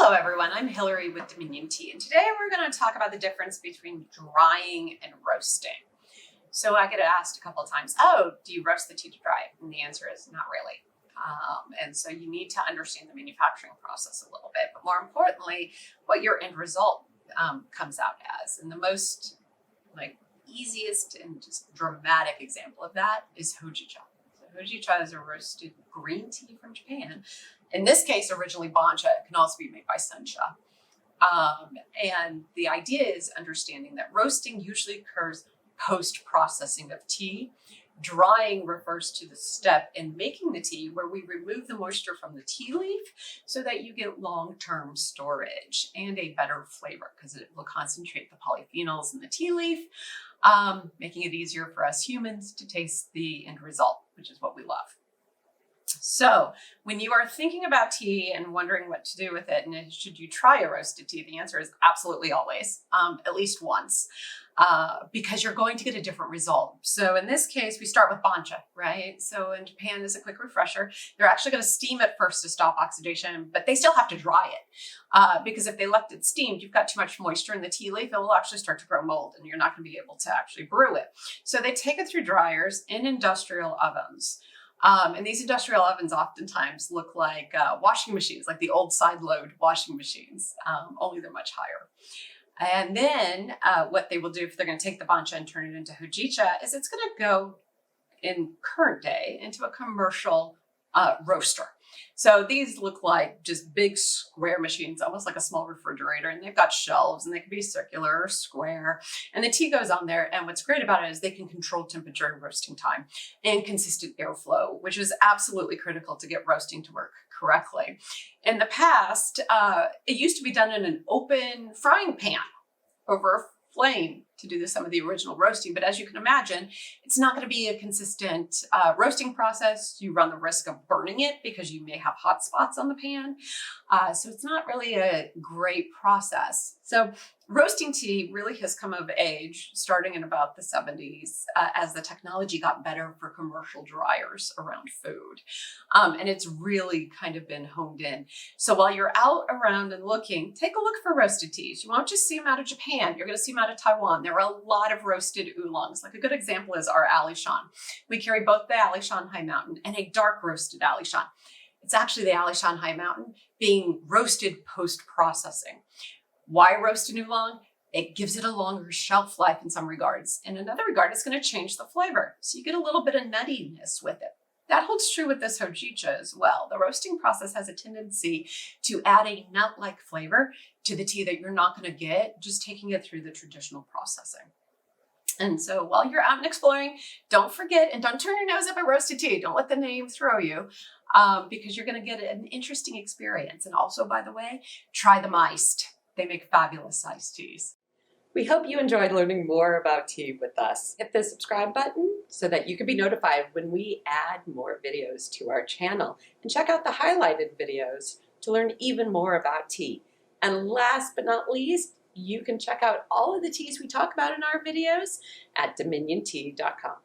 Hello everyone, I'm Hillary with Dominion Tea, and today we're going to talk about the difference between drying and roasting. So I get asked a couple of times, oh, do you roast the tea to dry it? And the answer is not really. And so you need to understand the manufacturing process a little bit, but more importantly, what your end result comes out as. And the most easiest and just dramatic example of that is Hojicha. So Hojicha is a roasted green tea from Japan. In this case, originally Bancha. It can also be made by sencha. And the idea is understanding that roasting usually occurs post-processing of tea. Drying refers to the step in making the tea where we remove the moisture from the tea leaf so that you get long-term storage and a better flavor because it will concentrate the polyphenols in the tea leaf, making it easier for us humans to taste the end result, which is what we love. So when you are thinking about tea and wondering what to do with it, and should you try a roasted tea, the answer is absolutely always, at least once, because you're going to get a different result. So in this case, we start with Bancha, right? So in Japan, as a quick refresher, they're actually going to steam it first to stop oxidation, but they still have to dry it because if they left it steamed, you've got too much moisture in the tea leaf, it will actually start to grow mold and you're not going to be able to actually brew it. So they take it through dryers in industrial ovens. And these industrial ovens oftentimes look like washing machines, like the old side load washing machines, only they're much higher. And then what they will do if they're going to take the Bancha and turn it into Hojicha is it's going to go in current day into a commercial roaster. So these look like just big square machines, almost like a small refrigerator, and they've got shelves and they can be circular or square. And the tea goes on there. And what's great about it is they can control temperature and roasting time and consistent airflow, which is absolutely critical to get roasting to work correctly. In the past, it used to be done in an open frying pan over a flame to do some of the original roasting. But as you can imagine, it's not going to be a consistent roasting process. You run the risk of burning it because you may have hot spots on the pan. So it's not really a great process. So roasting tea really has come of age starting in about the 70s as the technology got better for commercial dryers around food. And it's really kind of been honed in. So while you're out around and looking, take a look for roasted teas. You won't just see them out of Japan. You're going to see them out of Taiwan. There are a lot of roasted oolongs. Like a good example is our Alishan. We carry both the Alishan High Mountain and a dark roasted Alishan. It's actually the Alishan High Mountain being roasted post-processing. Why roast an oolong? It gives it a longer shelf life in some regards. In another regard, it's going to change the flavor. So you get a little bit of nuttiness with it. That holds true with this Hojicha as well. The roasting process has a tendency to add a nut-like flavor to the tea that you're not going to get just taking it through the traditional processing. And so while you're out and exploring, don't forget and don't turn your nose up at roasted tea. Don't let the name throw you because you're going to get an interesting experience. And also, by the way, try them iced. They make fabulous iced teas. We hope you enjoyed learning more about tea with us. Hit the subscribe button so that you can be notified when we add more videos to our channel. And check out the highlighted videos to learn even more about tea. And last but not least, you can check out all of the teas we talk about in our videos at dominiontea.com.